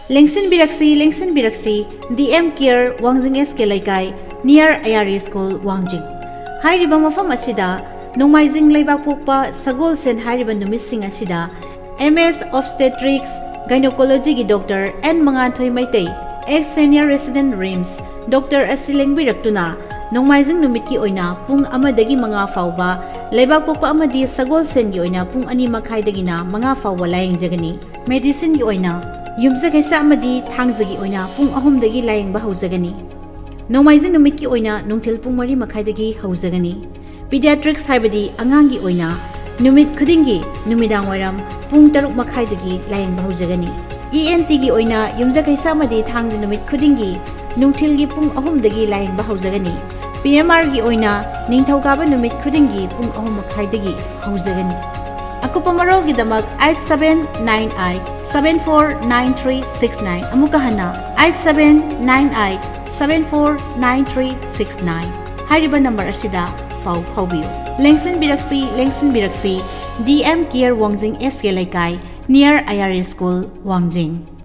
Lengsin DM Care Wangjing SK Leikai near IRA School Wangjing. Hairiba mafam asida Nongmaijing Leibak Pokpa Sagol Sen Hariba Numising asida MS Obstetrics Gynecology gi Doctor and Mangan Thoi Maitei ex senior resident RIMS Dr. Asileng Biraktuna Nongmaijing numit ki oina pung amadagi mga fauba Leibak Pokpa amadi Sagol Sen gi oina pung ani makhai dagina mga fauba layang jagani medicine gi oina Yumsa kaisa amadi thangzagi oina pung ahom dagi layang ba hauzagani Nongmaijing numit ki oina nungthil pung mari makhai dagi hauzagani Pediatrics haibadi angangi oina numit khudingi numidang waram pung taruk makhai dagi layang ba hauzagani ENT gi oina yumsa kaisa amadi thangzi numit khudingi nungthil gi pung ahom dagi layang ba hauzagani PMR gi oina ningthaukaba numit khudingi pung ahom makhai dagi hauzagani Akupa marol gidamak 8798 749369 amuka hana 8798 749369 hariba number asida pau phaubiyo Lengsin Biraksi DM Care Wangjing SK Leikai near IRA School Wangjing